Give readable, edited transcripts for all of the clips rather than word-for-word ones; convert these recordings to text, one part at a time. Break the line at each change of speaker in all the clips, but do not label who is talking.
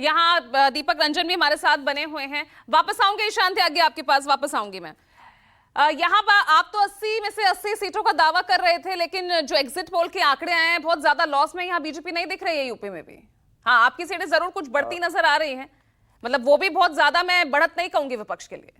यहाँ दीपक रंजन भी हमारे साथ बने हुए हैं। वापस आऊंगी ईशान त्यागी, आपके पास वापस आऊंगी मैं। यहाँ पर आप तो 80 में से 80 सीटों का दावा कर रहे थे, लेकिन जो एग्जिट पोल के आंकड़े आए हैं बहुत ज्यादा लॉस में यहाँ बीजेपी नहीं दिख रही है। यूपी में भी हाँ आपकी सीटें जरूर कुछ बढ़ती नजर आ रही हैं, मतलब वो भी बहुत ज्यादा मैं बढ़त नहीं कहूंगी विपक्ष के लिए।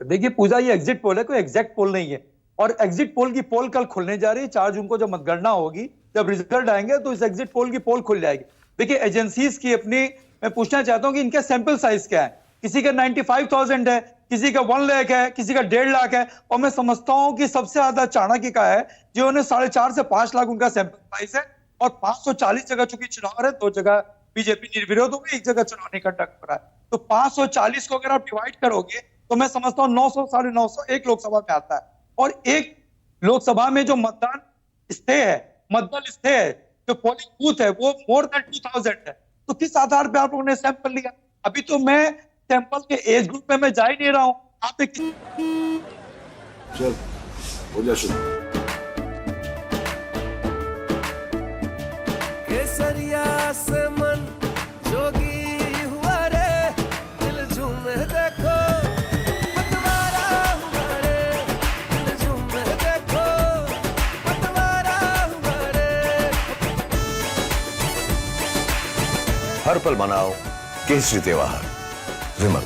देखिए पूजा, ये एग्जिट पोल है, कोई एग्जैक्ट पोल नहीं है। और एग्जिट पोल की पोल कल खुलने जा रही है 4 जून को, जब मतगणना होगी, जब रिजल्ट आएंगे तो इस एग्जिट पोल की पोल खुल जाएगी। देखिए एजेंसीज की अपनी, मैं पूछना चाहता हूं कि इनका सैंपल साइज क्या है। किसी का 95,000 है, किसी का 1 लाख है, किसी का 1.5 लाख है। और मैं समझता हूं कि सबसे ज्यादा चाणक्य का है, जिन्होंने 4.5 से 5 लाख उनका सैंपल साइज है। और 540 जगह चूंकि चुनाव है, 2 जगह बीजेपी निर्विरोध हो गई, 1 जगह चुनाव नहीं कंडक्ट हो रहा है। तो 540 को अगर आप डिवाइड करोगे तो मैं समझता हूं 900 950 एक लोकसभा में आता है। और एक लोकसभा में जो मतदान स्थे है, मतदान स्थे है, जो पोलिंग बूथ है, वो मोर देन 2000 है। तो किस आधार पे आप लोगों ने सैंपल लिया? अभी तो मैं सैंपल के एज ग्रुप में मैं जा ही नहीं रहा हूं। आपने
चल हो जा शुरू।
केसरिया से मन जोगी हुआ रे, दिल झूमे देखो पतवारा हुआ रे, दिल झूमे देखो पतवारा हुआ रे।
हर पल मनाओ केसरी त्योहार। विमल,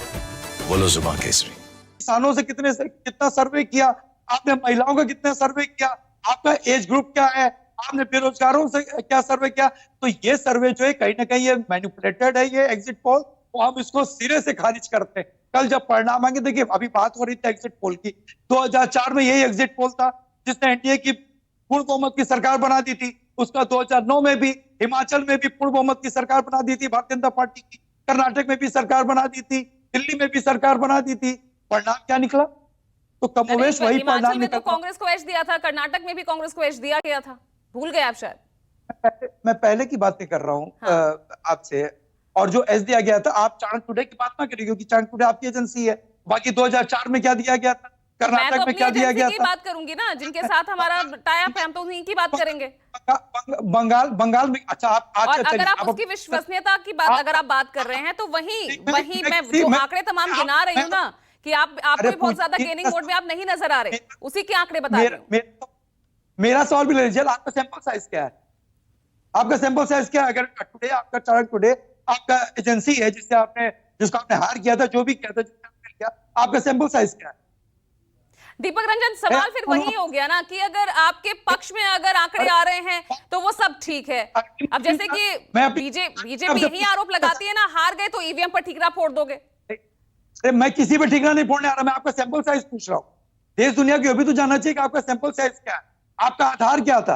बोलो जुबान केसरी।
किसानों से कितना सर्वे किया आपने? महिलाओं का कितना सर्वे किया? आपका एज ग्रुप क्या है? आपने बेरोजगारों से क्या सर्वे किया? तो ये सर्वे जो है कहीं ना कहीं ये मैनिपुलेटेड है, ये एग्जिट पोल। तो हम इसको सिरे से खारिज करते हैं। कल जब परिणाम आएंगे, देखिए अभी बात हो रही थी एग्जिट पोल की, 2004 में यही एग्जिट पोल था जिसने एनडीए की पूर्ण बहुमत की सरकार बना दी थी। उसका 2009 में भी हिमाचल में भी पूर्ण बहुमत की सरकार बना दी थी भारतीय जनता पार्टी की। कर्नाटक में भी सरकार बना दी थी, दिल्ली में भी सरकार बना दी थी। परिणाम क्या निकला? तो कमोवेश वही परिणाम निकला।
तो कांग्रेस को एज दिया था, कर्नाटक में भी कांग्रेस को एज दिया गया था, भूल गए आप शायद।
मैं पहले की बात नहीं कर रहा हूं आपसे। और जो एज दिया गया था, आप चाणक्य टुडे की बात ना करिए, क्योंकि चाणक्य टुडे आपकी एजेंसी है। बाकी 2004 में क्या दिया गया था, कर्नाटक में क्या दिया गया था?
बात करूंगी ना, जिनके साथ हमारा टाई अप है, हम तो उन्हीं की बात करेंगे।
बंगाल में। अच्छा
और अगर आप उसकी विश्वसनीयता की बात अगर आप बात कर रहे हैं, तो वही मैं जो आंकड़े तमाम गिना रही हूँ ना, कि आप बहुत ज्यादा गेनिंग मोड में आप नहीं नजर आ रहे, उसी के आंकड़े बता रहे हो।
मेरा सवाल भी ले लीजिए, आपका सैंपल साइज क्या है? आपका सैंपल साइज क्या है? अगर टुडे आपका चाणक्य टुडे आपका एजेंसी है जिसको आपने हार किया था, जो भी किया था, किया, आपका सैंपल साइज क्या है?
दीपक रंजन, सवाल फिर वही हो गया ना कि अगर आपके पक्ष में अगर आंकड़े आ रहे हैं तो वो सब ठीक है। अब जैसे कि बीजेपी यही आरोप लगाती है ना, हार गए तो ईवीएम पर ठीकरा फोड़ दोगे।
मैं किसी पे ठीकरा नहीं फोड़ने आ रहा, मैं आपका सैंपल साइज पूछ रहा हूं। देश दुनिया की भी तो जानना चाहिए कि आपका सैंपल साइज क्या है, आपका आधार क्या था,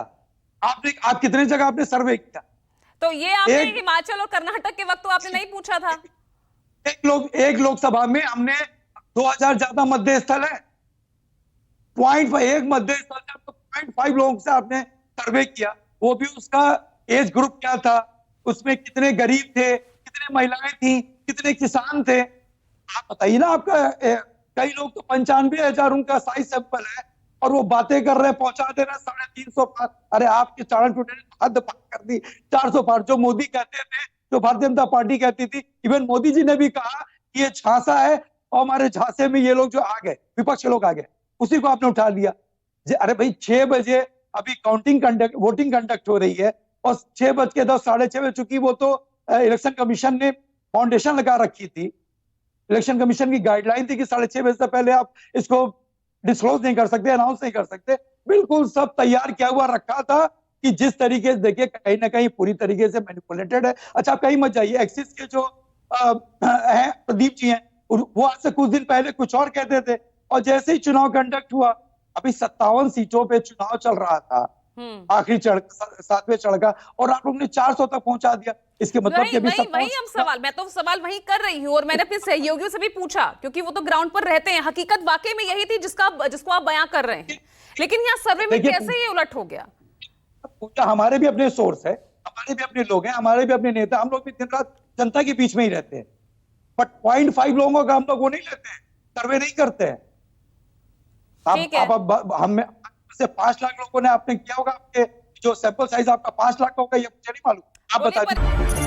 आप कितने जगह आपने सर्वे किया?
तो ये आपने हिमाचल और कर्नाटक के वक्त तो आपने नहीं पूछा था।
एक लोकसभा में हमने 2000 ज्यादा मतदेय स्थल है, 0.1 मतदेय स्थल है, तो 0.5 लोगों से आपने सर्वे किया। वो भी उसका एज ग्रुप क्या था, उसमें कितने गरीब थे, कितने महिलाएं थी, कितने किसान थे, आप बताइए ना। आपका कई लोग तो 95,000 उनका साइज सैंपल है और वो बातें कर रहे हैं पहुंचा दे रहे 350 पार। अरे आपके चाणक्य टुडे ने हद पार कर दी, 400 पार। जो मोदी कहते थे, जो भारतीय जनता पार्टी कहती थी, इवन मोदी जी ने भी कहा कि ये झांसा है, और हमारे झांसे में ये लोग जो आ गए, विपक्ष के लोग आ गए, उसी को आपने उठा लिया। अरे भाई 6 बजे अभी वोटिंग कंडक्ट हो रही है, और 6 बज के 10 साढ़े 6 बजे, चुकी वो तो इलेक्शन कमीशन ने फाउंडेशन लगा रखी थी। इलेक्शन कमीशन की गाइडलाइन थी कि 6:30 बजे से पहले आप इसको डिस्क्लोज नहीं कर सकते, अनाउंस नहीं कर सकते। बिल्कुल सब तैयार किया हुआ रखा था कि जिस तरीके से, देखिए कहीं ना कहीं पूरी तरीके से मैनिपुलेटेड है। अच्छा आप कहीं मत जाइए, एक्सिस के जो हैं प्रदीप जी हैं, वो आज से कुछ दिन पहले कुछ और कहते थे, और जैसे ही चुनाव कंडक्ट हुआ, अभी 57 सीटों पे चुनाव चल रहा था, आखिरी 7वें चढ़ का, और आप लोग ने 400 तक पहुंचा दिया। इसके मतलब
वही हम सवाल, मैं तो सवाल वही कर रही हूँ, और मैंने अपने सहयोगियों से भी पूछा, क्योंकि वो तो ग्राउंड पर रहते हैं। हकीकत वाकई में यही थी जिसको आप बयां कर रहे हैं, लेकिन यहाँ सर्वे में कैसे ये उलट हो गया?
हमारे भी अपने सोर्स है, हमारे भी अपने लोग हैं, हमारे भी अपने नेता, हम लोग भी दिन रात जनता के बीच में ही रहते हैं। बट 0.5 लोगों का हम लोग वो नहीं लेते हैं, सर्वे नहीं करते हैं। हम से 5 लाख लोगों ने आपने किया होगा, आपके जो सैंपल साइज आपका 5 लाख का होगा, ये मुझे नहीं मालूम, आप बता दीजिए।